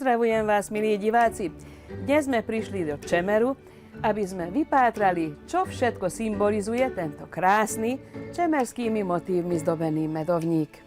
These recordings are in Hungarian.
Pozdravujem vás, milí diváci. Dnes sme prišli do Čemeru, aby sme vypátrali, čo všetko symbolizuje tento krásny, čemerskými motívmi zdobený medovník.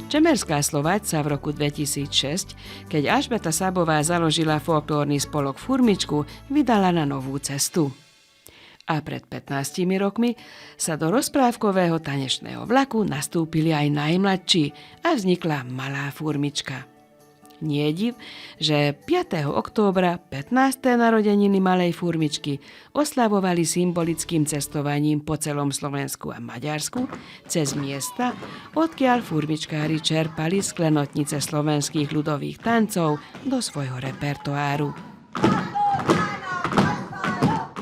Čemerská Slovaď sa v roku 2006, keď Alžbeta Sabová založila folklórny spolok Furmičku, vydala na novú cestu. A pred 15 rokmi sa do rozprávkového tanečného vlaku nastúpili aj najmladší a vznikla Malá Furmička. Nie je div, že 5. októbra 15. narodeniny Malej Furmičky oslavovali symbolickým cestovaním po celom Slovensku a Maďarsku cez miesta, odkiaľ furmičkári čerpali z klenotnice slovenských ľudových tancov do svojho repertoáru.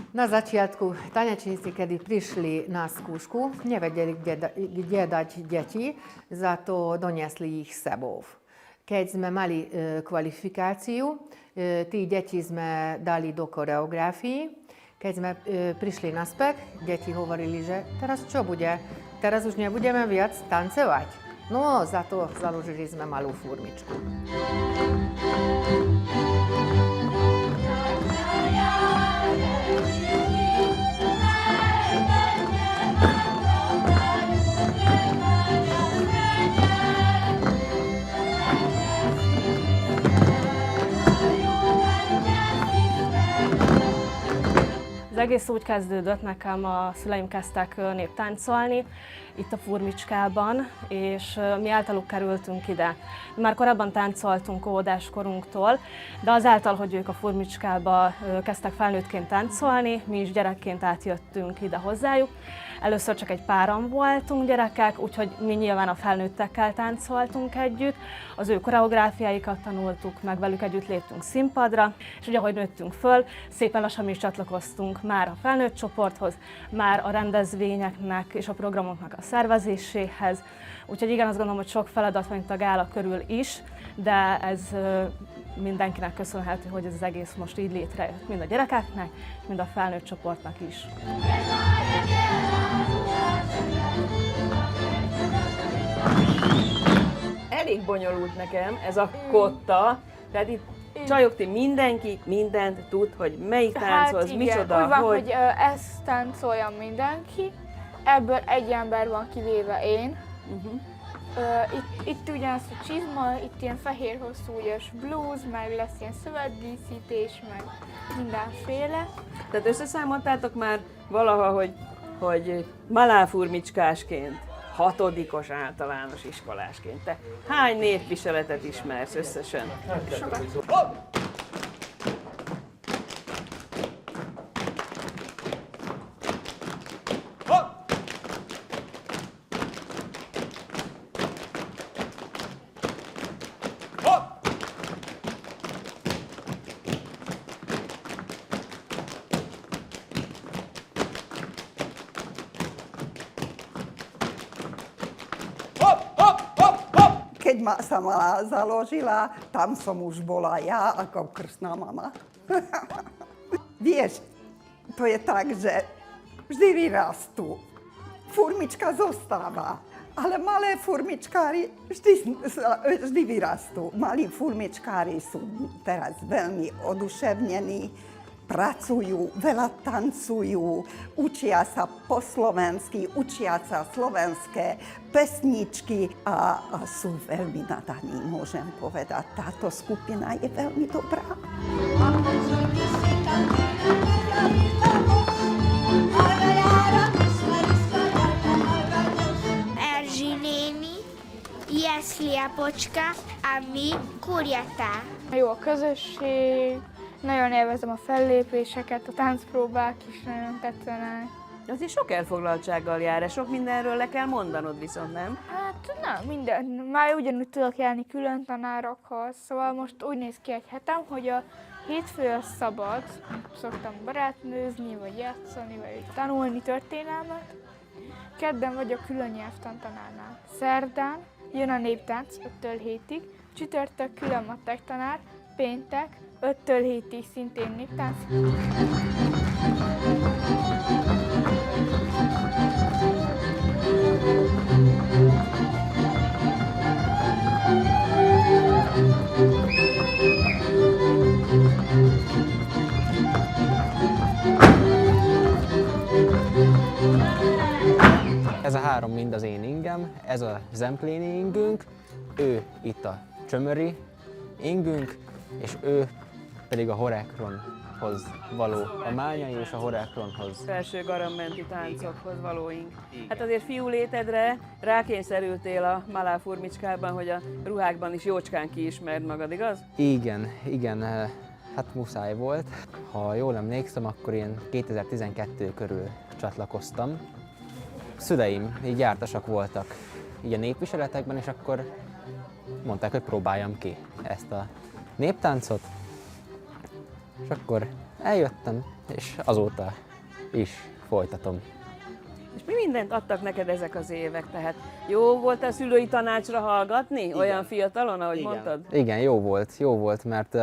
Na začiatku tanečníci, kedy prišli na skúšku, nevedeli, kde dať deti, za to doniesli ich sebou. Keď sme mali kvalifikáciu, tí deti sme dali do choreografii. Keď sme prišli naspäť, deti hovorili, že teraz čo bude? Teraz už nebudeme viac tancovať. No, za to založili sme Malú Furmičku. Az egész úgy kezdődött, nekem a szüleim kezdtek néptáncolni itt a Furmicskában, és mi általuk kerültünk ide. Már korábban táncoltunk óvodáskorunktól, de azáltal, hogy ők a Furmicskába kezdtek felnőttként táncolni, mi is gyerekként átjöttünk ide hozzájuk. Először csak egy páran voltunk gyerekek, úgyhogy mi nyilván a felnőttekkel táncoltunk együtt, az ő koreográfiáikat tanultuk, meg velük együtt léptünk színpadra, és ugye ahogy nőttünk föl, szépen lassan mi is csatlakoztunk már a felnőtt csoporthoz, már a rendezvényeknek és a programoknak a szervezéséhez. Úgyhogy igen, azt gondolom, hogy sok feladat van itt a gála körül is, de ez mindenkinek köszönhető, hogy ez az egész most így létrejött, mind a gyerekeknek, mind a felnőtt csoportnak is. Elég bonyolult nekem ez a kotta, tehát itt csajok, ti mindenki mindent tud, hogy melyik táncol, az micsoda, úgy van, hogy ezt táncolja mindenki, ebből egy ember van kivéve én. Itt ugyanaz a csizma, itt ilyen fehér hosszú ügyes blúz, meg lesz ilyen szövetdíszítés, meg mindenféle. Tehát összeszámoltátok már valaha, hogy Malá-Furmicskásként, 6. általános iskolásként, te hány népviseletet ismersz összesen? Keď sa Malá založila, tam som už bola ja ako krstná mama. Vieš, to je tak, že vždy vyrastú. Furmička zostáva, ale malé furmičkári vždy vyrastú. Malí furmičkári sú teraz veľmi oduševnení, pracujú, veľa tancujú, učia sa po slovensky, učia sa slovenské pesničky a sú veľmi nadaní, môžem povedať. Táto skupina je veľmi dobrá. Erzsi néni, Jeszli apocska, a mi kurjatá. Jó a közösség, nagyon élvezem a fellépéseket, a táncpróbák is nagyon tetszenek. Azért sok elfoglaltsággal jár, sok mindenről le kell mondanod viszont, nem? Hát nem, minden. Már ugyanúgy tudok járni külön tanárokhoz, szóval most úgy néz ki egy hetem, hogy a hétfő az szabad, szoktam barátnőzni, vagy játszani, vagy tanulni történelmet. Kedden vagyok külön nyelvtantanárnál. Szerdán jön a néptánc 5-től 7-ig, csütörtök külön matek tanár, péntek 5-től 7-ig szintén néptánc. Ez a három mind az én ingem, ez a zempléni ingünk, ő itt a csömöri ingünk, és ő pedig a horekronhoz való, a mányai és a horekronhoz. Felső garambenti táncokhoz valóink. Hát azért fiú létedre rákényszerültél a Malá Furmicskában, hogy a ruhákban is jócskán kiismerd magad, igaz? Igen, hát muszáj volt. Ha jól emlékszem, akkor én 2012 körül csatlakoztam. Szüleim így jártasak voltak így a népviseletekben, és akkor mondták, hogy próbáljam ki ezt a néptáncot. És akkor eljöttem, és azóta is folytatom. És mi mindent adtak neked ezek az évek? Tehát jó volt a szülői tanácsra hallgatni, olyan fiatalon, ahogy mondtad? Igen, jó volt, mert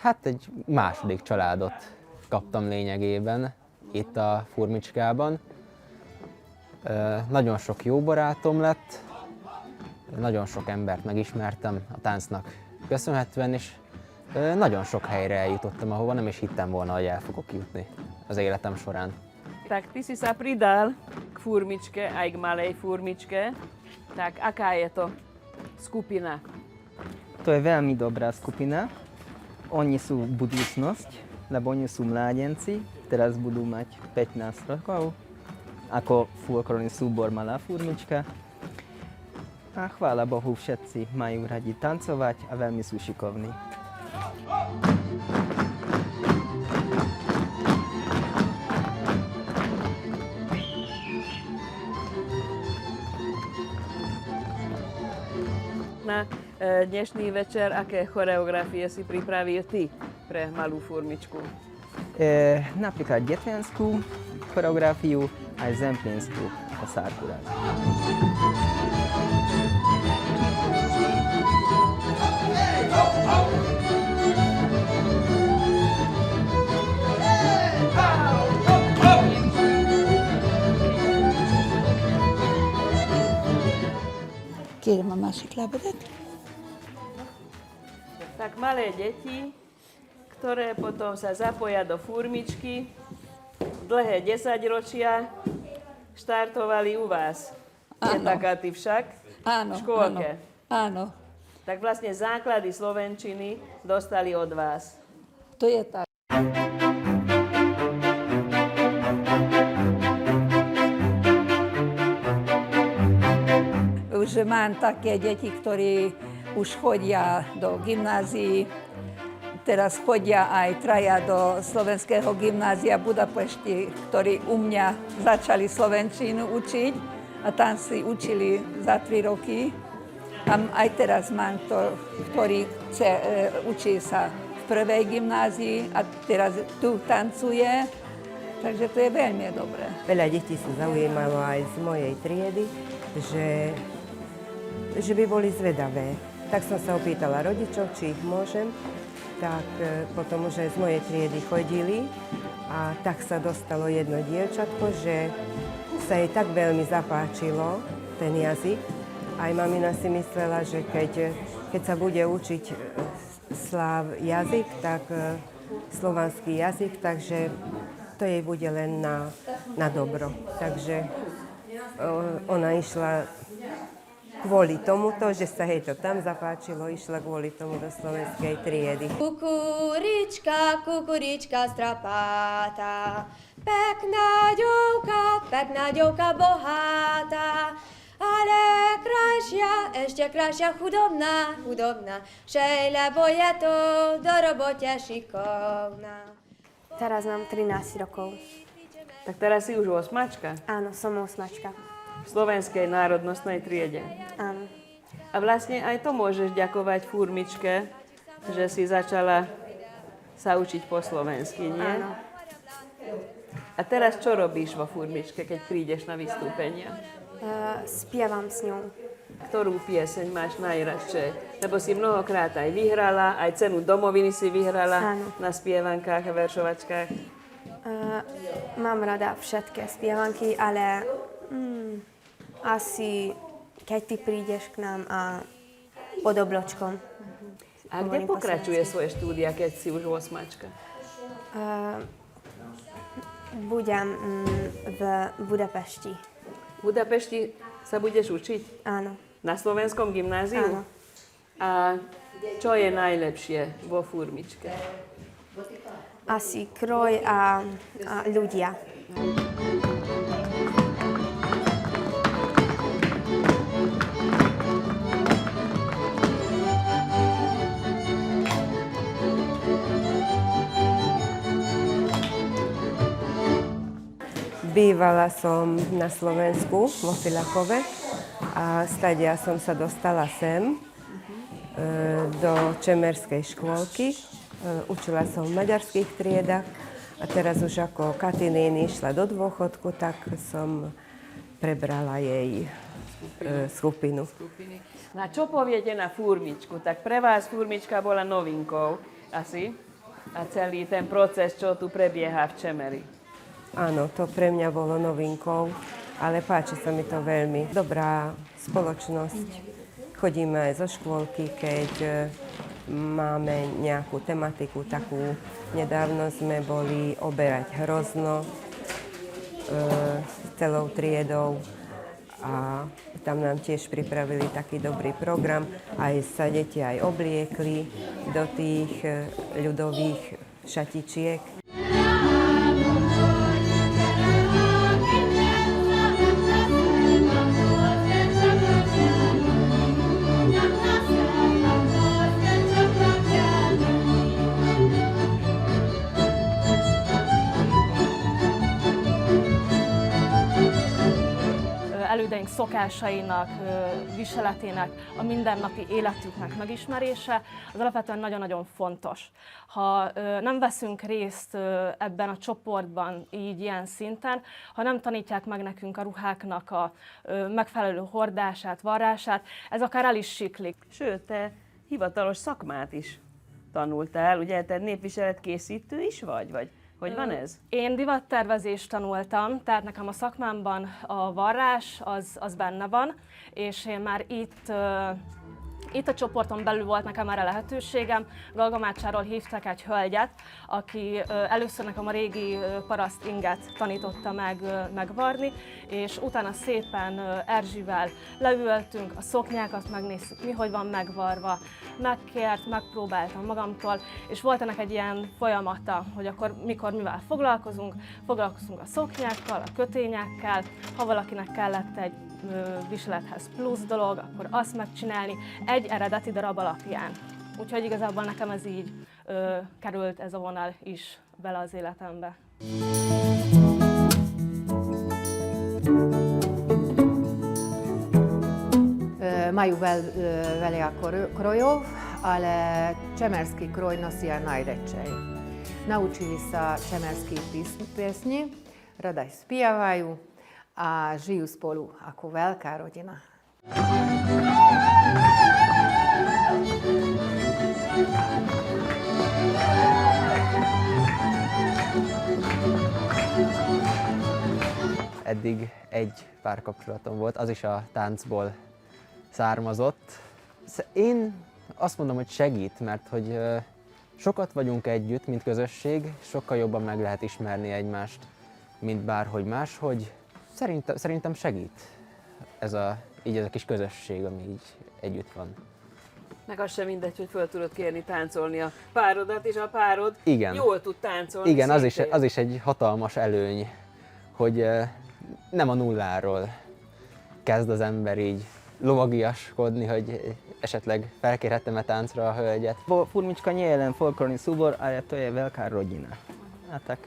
hát egy második családot kaptam lényegében itt a Furmicskában. Nagyon sok jó barátom lett, nagyon sok embert megismertem a táncnak köszönhetően, és nagyon sok helyre eljutottam, ahova nem is hittem volna, hogy el fogok jutni az életem során. Tak ty si sa pridal k Furmičke, aj k Malej Furmičke, tak aká je to skupina? To je veľmi dobrá skupina. Oni sú budúcnosť, lebo oni sú mládenci, teraz budú mať 15 rokov, ako folklórny súbor Malá Furmička. A chvála Bohu, všetci majú radi tancovať a veľmi sú šikovní. Na dnešný večer, aké choreografie si pripravil ty pre Malú Furmičku? Napríklad detvianskú choreografiu aj zemplínsku a sárkulát. Kérem a másik lábadat. Tak malé deti, ktoré potom sa zapoja do Furmičky, dlhé 10 ročia, štartovali u vás. Je Áno. taká ty však? Áno, V škôlke. áno. Tak vlastne základy slovenčiny dostali od vás. To je tak. Už mám také deti, ktorí už chodia do gymnázií. Teraz chodia aj traja do slovenského gymnázia v Budapešti, ktorí u mňa začali slovenčinu učiť a tam si učili za 3 roky. A aj teraz mám to, ktorý učí sa v prvej gymnázii a teraz tu tancuje. Takže to je veľmi dobré. Veľa detí sa zaujímalo aj z mojej triedy, že by boli zvedavé. Tak som sa opýtala rodičov, či ich môžem. Tak potom už aj z mojej triedy chodili a tak sa dostalo jedno dievčatko, že sa jej tak veľmi zapáčilo ten jazyk. Aj mamina si myslela, že keď sa bude učiť jazyk, tak slovanský jazyk, takže to jej bude len na dobro. Takže ona išla kvôli tomuto, že sa jej to tam zapáčilo, išla kvôli tomu do slovenskej triedy. Kukurička, kukurička strapáta, pekná ďovka bohatá, ale krajšia, ešte krajšia chudobná, všej, lebo je to do robote šikovná. Teraz mám 13 rokov. Tak teraz si už 8-čka? Áno, som 8-čka. V slovenskej národnostnej triede. Áno. A vlastne aj to môžeš ďakovať Furmičke, že si začala sa učiť po slovensky, nie? Áno. A teraz čo robíš vo Furmičke, keď prídeš na vystúpenia? Spievam s ňou. Ktorú pieseň máš najradšej? Lebo si mnohokrát aj vyhrala, aj cenu domoviny si vyhrala. Áno. Na spievankách a veršovačkách. Mám rada všetky spievanky, ale asi keď ty prídeš k nám a pod obločkom. A kde pokračuje svoje štúdia, keď si už 8-čka? Budem v Budapešti. V Budapešti sa budeš učiť? Áno. Na slovenskom gymnáziu? Áno. A čo je najlepšie vo Furmičke? Asi kroj a ľudia. Bývala som na Slovensku, vo Filakove, a stadia som sa dostala sem, do čemerskej škôlky. Učila som v maďarských triedach a teraz už ako Katininy išla do dôchodku, tak som prebrala jej skupinu. Na čo poviete na Furmičku? Tak pre vás Furmička bola novinkou asi a celý ten proces, čo tu prebieha v Čemeri. Áno, to pre mňa bolo novinkou, ale páči sa mi to veľmi. Dobrá spoločnosť. Chodíme aj zo škôlky, keď máme nejakú tematiku takú. Nedávno sme boli oberať hrozno s celou triedou a tam nám tiež pripravili taký dobrý program. Aj sa deti aj obliekli do tých ľudových šatičiek. Elődeink szokásainak, viseletének, a mindennapi életüknek megismerése, az alapvetően nagyon-nagyon fontos. Ha nem veszünk részt ebben a csoportban így ilyen szinten, ha nem tanítják meg nekünk a ruháknak a megfelelő hordását, varrását, ez akár el is siklik. Sőt, te hivatalos szakmát is tanultál, ugye te népviseletkészítő is vagy? Hogy van ez? Én divattervezést tanultam, tehát nekem a szakmámban a varrás az benne van, és én már itt a csoporton belül volt nekem erre lehetőségem. Galgamácsáról hívtak egy hölgyet, aki először nekem a régi paraszt inget tanította megvarni, és utána szépen Erzsivel leültünk, a szoknyákat megnéztük, mi hogy van megvarva, megkért, megpróbáltam magamtól, és volt ennek egy ilyen folyamata, hogy akkor mikor mivel foglalkozunk a szoknyákkal, a kötényekkel, ha valakinek kellett egy viselethez plusz dolog, akkor azt megcsinálni egy eredeti darab alapján. Úgyhogy igazából nekem ez így került ez a vonal is bele az életembe. Majú veľa krojov, ale čemerský kroj nosia najradšej. Naučili sa čemerských piesni, rada ich spievajú a žijú spolu ako veľká rodina. Eddig egy párkapcsolatom volt, az is a táncból származott. Én azt mondom, hogy segít, mert hogy sokat vagyunk együtt, mint közösség, sokkal jobban meg lehet ismerni egymást, mint bárhogy máshogy. Szerintem segít így ez a kis közösség, ami így együtt van. Meg az sem mindegy, hogy föl tudod kérni táncolni a párodat, és a párod Igen. jól tud táncolni. Igen, az is egy hatalmas előny, hogy nem a nulláról kezd az ember így lovagiaskodni, hogy esetleg felkérhettem-e táncra a hölgyet. Furmička nie je len folklórny súbor, ale to je veľká rodina. A tak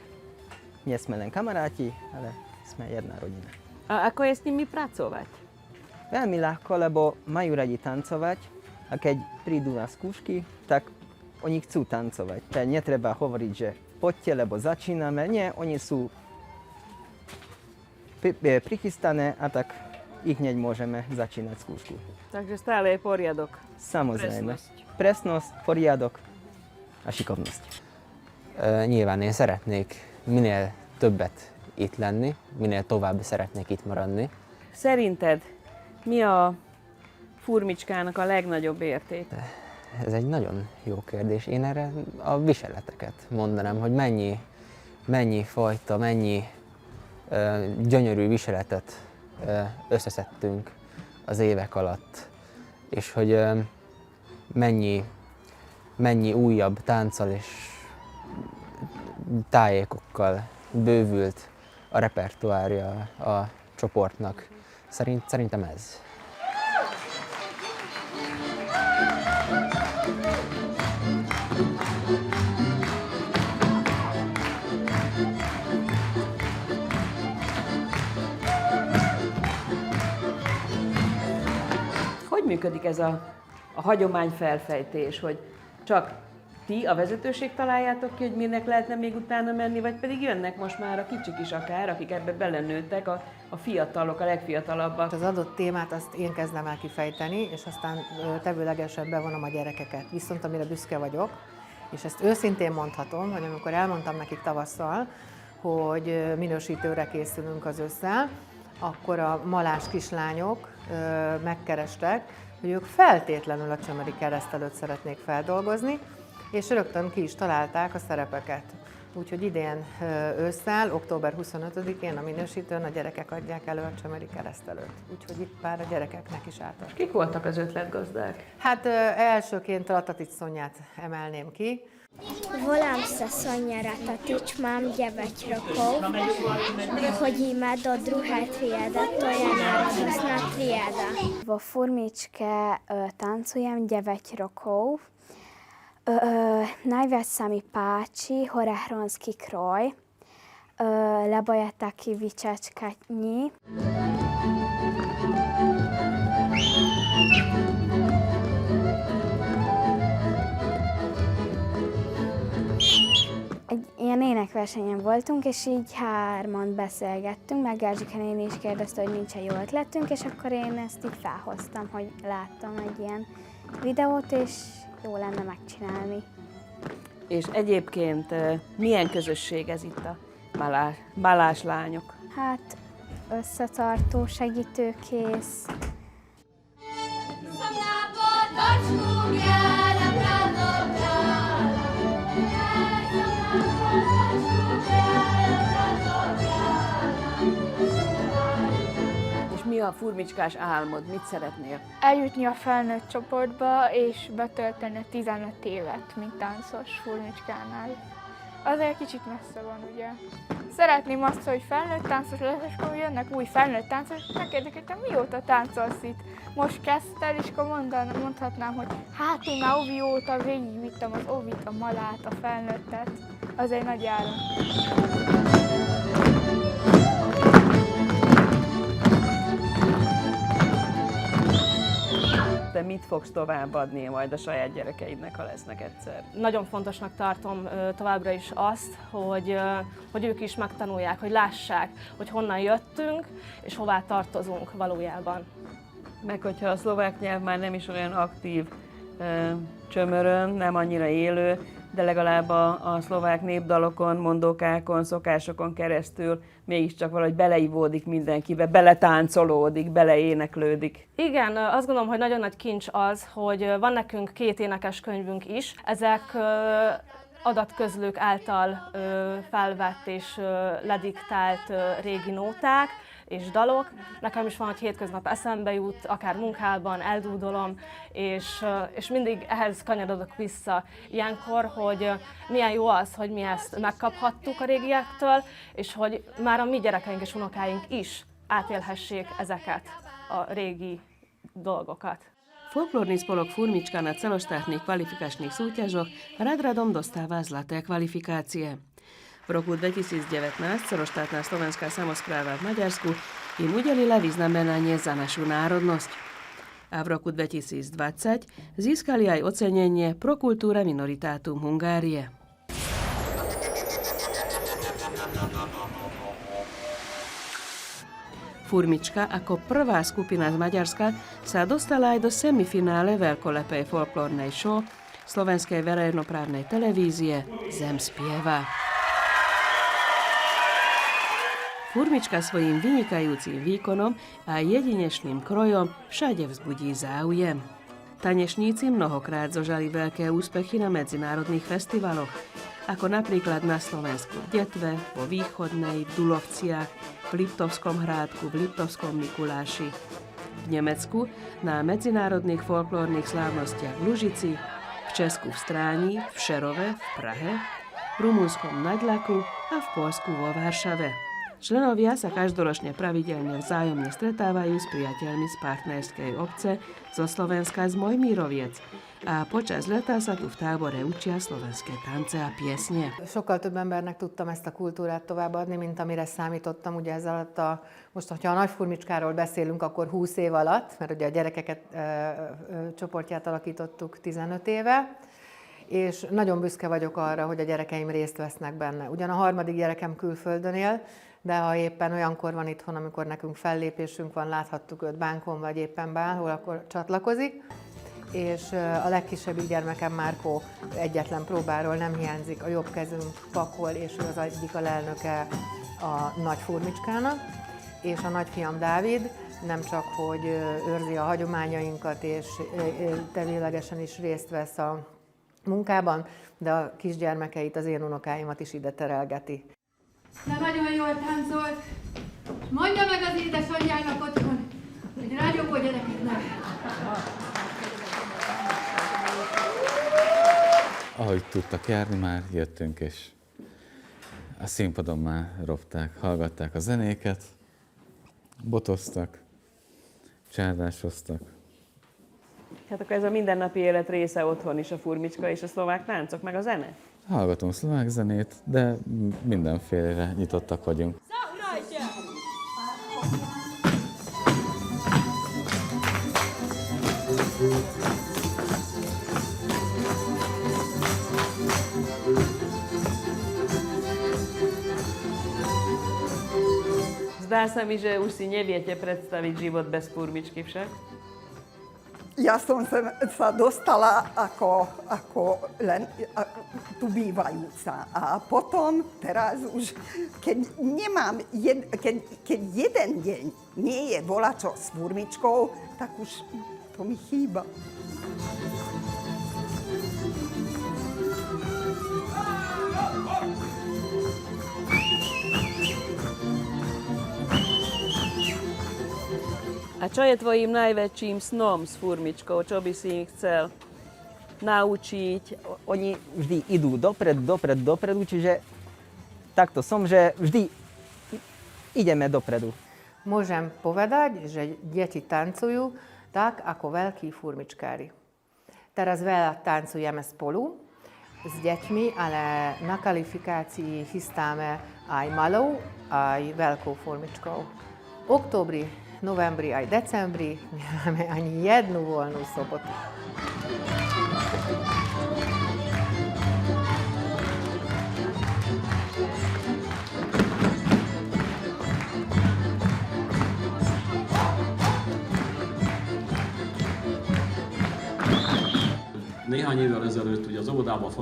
nie sme len kamaráti, ale sme jedna rodina. A ako je s nimi pracovať? Veľmi ľahko, lebo majú radi tancovať a keď prídu na skúšky, tak oni chcú tancovať. Tak netreba hovoriť, že poďte, lebo začíname. Nie, oni sú prichystane a tak ich hneď môžeme začínať skúšku. Takže stále je poriadok. Samozrejme. Presnosť, poriadok a šikovnosť. Nyilván én szeretnék minél többet itt lenni, minél tovább szeretnék itt maradni. Szerinted mi a furmicskának a legnagyobb értéke? Ez egy nagyon jó kérdés. Én erre a viseleteket mondanám, hogy mennyi fajta, mennyi gyönyörű viseletet összeszedtünk az évek alatt, és hogy mennyi újabb tánccal és tájékokkal bővült a repertoárja a csoportnak. Szerintem ez. Hogy működik ez a hagyományfelfejtés, hogy csak ti, a vezetőség találjátok ki, hogy minek lehetne még utána menni, vagy pedig jönnek most már a kicsik is akár, akik ebbe belenőttek, a fiatalok, a legfiatalabbak? Az adott témát azt én kezdem el kifejteni, és aztán tevőlegesen bevonom a gyerekeket. Viszont amire büszke vagyok, és ezt őszintén mondhatom, hogy amikor elmondtam nekik tavasszal, hogy minősítőre készülünk az ősszel, akkor a malás kislányok megkerestek, hogy ők feltétlenül a Csömöri Kereszt előtt szeretnék feldolgozni, és rögtön ki is találták a szerepeket. Úgyhogy idén ősszel, október 25-én a minősítőn a gyerekek adják elő a Csömöri Kereszt előtt. Úgyhogy itt már a gyerekeknek is átadjuk. Kik voltak az ötletgazdák? Hát elsőként Ratatics Szonyát emelném ki. Volám se Sonja Ratatič, mám 9 rokov. Chodíme do druhé triedy, to je národnostná trieda. Vo Furmičke tancujem 9 rokov. Najviac sa mi páči horehronský kroj, lebo je taký vyčačkatný. Egy ilyen énekversenyen voltunk, és így hárman beszélgettünk, meg Erzsike néni is kérdezte, hogy nincs-e jó ötletünk, és akkor én ezt így felhoztam, hogy láttam egy ilyen videót, és jó lenne megcsinálni. És egyébként milyen közösség ez itt a balás lányok? Hát összetartó, segítőkész. És mi a furmicskás álmod? Mit szeretnél? Eljutni a felnőtt csoportba és betölteni 15 évet, mint táncos Furmicskánál. Azért kicsit messze van, ugye. Szeretném azt, hogy felnőtt táncos lesz, és akkor jönnek új felnőtt táncosok, megkérdezik, hogy te mióta táncolsz itt? Most kezdted, és akkor mondhatnám, hogy hát én már óvi óta végigvittem az óvit, a malát, a felnőttet. Az egy nagy álom. Te mit fogsz továbbadni majd a saját gyerekeidnek, ha lesznek egyszer? Nagyon fontosnak tartom továbbra is azt, hogy ők is megtanulják, hogy lássák, hogy honnan jöttünk, és hová tartozunk valójában. Meg hogyha a szlovák nyelv már nem is olyan aktív Csömörön, nem annyira élő, de legalább a szlovák népdalokon, mondókákon, szokásokon keresztül mégiscsak valahogy beleivódik mindenkibe, beletáncolódik, beleéneklődik. Igen, azt gondolom, hogy nagyon nagy kincs az, hogy van nekünk 2 énekeskönyvünk is. Ezek adatközlők által felvett és lediktált régi nóták és dalok. Nekem is van, hogy hétköznap eszembe jut, akár munkában, eldúdolom, és mindig ehhez kanyarodok vissza ilyenkor, hogy milyen jó az, hogy mi ezt megkaphattuk a régiektől, és hogy már a mi gyerekeink és unokáink is átélhessék ezeket a régi dolgokat. Folklorni spolok Furmička na celostátnych kvalifikačných súťažoch rad radom dostáva zlaté kvalifikácie. V roku 2019 celoštátna slovenská samospráva v Maďarsku im udelila vyznamenanie za našu národnosť. A v roku 2020 získali aj ocenenie Pro Cultura Minoritatum Hungárie. Furmička ako prvá skupina z Maďarska sa dostala aj do semifinále veľkolepej folklórnej show slovenskej verejnoprávnej televízie Zem spieva. Furmička svojím vynikajúcim výkonom a jedinečným krojom všade vzbudí záujem. Tanečníci mnohokrát zožali veľké úspechy na medzinárodných festivaloch, ako napríklad na Slovensku v Detve, vo Východnej, v Dulovciach, v Liptovskom Hrádku, v Liptovskom Mikuláši, v Nemecku na medzinárodných folklórnych slávnostiach v Lužici, v Česku v Stráni, v Šerove, v Prahe, v Rumunskom Nadľaku a v Poľsku vo Varšave. Členovia sa každoročne pravidelne vzájomne stretávajú s priateľmi z partnerskej obce zo Slovenska z Mojmíroviec a počas leta sa tu v tábore učia slovenské tance a piesne. Sokkal több embernek tudtam ezt a kultúrát továbbadni, mint amire számítottam. Ugye ez alatt most, hogyha a Nagy Furmicskáról beszélünk, akkor 20 év alatt, mert ugye a gyerekeket csoportját alakítottuk 15 éve, és nagyon büszke vagyok arra, hogy a gyerekeim részt vesznek benne. Ugyan a harmadik gyerekem külföldön él, de ha éppen olyankor van itthon, amikor nekünk fellépésünk van, láthattuk őt Bánkon vagy éppen bárhol, akkor csatlakozik. És a legkisebbik gyermekem Márkó egyetlen próbáról nem hiányzik, a jobb kezünk pakol, és ő az egyik alelnöke a Nagy Furmicskának. És a nagyfiam Dávid nem csak, hogy őrzi a hagyományainkat, és tevőlegesen is részt vesz a munkában, de a kisgyermekeit, az én unokáimat is ide terelgeti. De nagyon jól táncolt. Mondja meg az édesanyjának otthon, hogy rágyogó gyerekeknek. Ahogy tudtak járni, már jöttünk, és a színpadon már ropták, hallgatták a zenéket, botoztak, csárdásoztak. Hát akkor ez a mindennapi élet része otthon is a furmicska és a szlovák táncok, meg a zene? Hallgatunk szlovák zenét, de mindenfélre nyitottak vagyunk. Zdá sa mi, že už si neviete predstaviť život bez furmičky však. Ja som sa dostala ako len tu bývajúca. A potom, teraz už, keď nemám, keď jeden deň nie je volačo s furmičkou, tak už to mi chýba. A čo je tvojím najväčším snom s furmičkou? Čo by si ich chcel naučiť? Oni vždy idú dopredu, čiže takto som, že vždy ideme dopredu. Môžem povedať, že deti tancujú tak, ako veľkí furmičkári. Teraz veľa tancujeme spolu s deťmi, ale na kvalifikácii chystáme aj malou, aj veľkou furmičkou. V októbri, novembri aj decembri nemáme ani jednu voľnú sobotu. Néhány évvel ezelőtt ugye az óvodában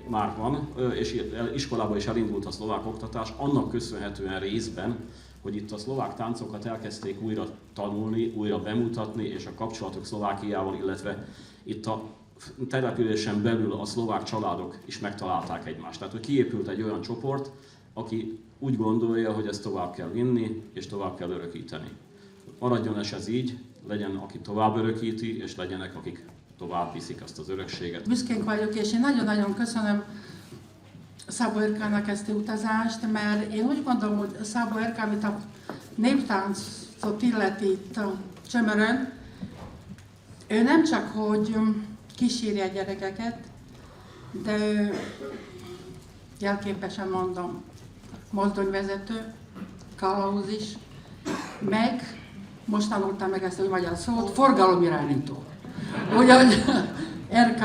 már van, és iskolában is elindult a szlovák oktatás, annak köszönhetően részben, hogy itt a szlovák táncokat elkezdték újra tanulni, újra bemutatni, és a kapcsolatok Szlovákiával, illetve itt a településen belül a szlovák családok is megtalálták egymást. Tehát, hogy kiépült egy olyan csoport, aki úgy gondolja, hogy ezt tovább kell vinni, és tovább kell örökíteni. Maradjon ez így, legyen, aki tovább örökíti, és legyenek, akik tovább viszik azt az örökséget. Büszkénk vagyok, és én nagyon-nagyon köszönöm Szabó Erkának ezt a utazást, mert én úgy gondolom, hogy Szabó Erká, amit a néptáncot illeti itt a Csömörön, ő nem csak, hogy kíséri a gyerekeket, de ő jelképesen mondom, mozdonyvezető, kalauz is, meg, most tanultam meg ezt a magyar szót, forgalomirányító. Úgyhogy RK,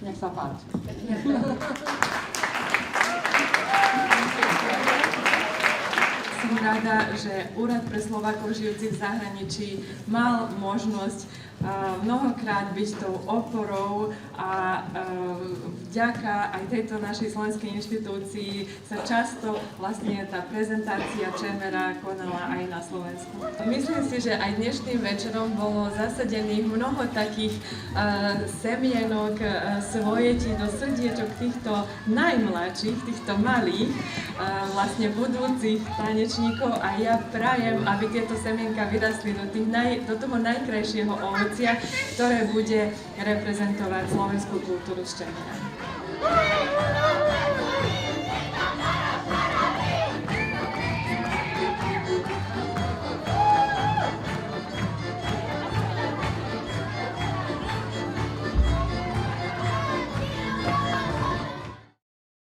niech zapáči. rada, že Úrad pre Slovákov žijúcich v zahraničí mal možnosť mnohokrát byť tou oporou a vďaka aj tejto našej slovenskej inštitúcii sa často vlastne tá prezentácia Čemera konala aj na Slovensku. Myslím si, že aj dnešným večerom bolo zasadených mnoho takých semienok svojeti do srdiečok týchto najmladších, týchto malých, vlastne budúcich tanečníkov a ja prajem, aby tieto semienka vyrastli do toho najkrajšieho ovocia, ktoré bude reprezentovať slovenskú kultúru z Čemera.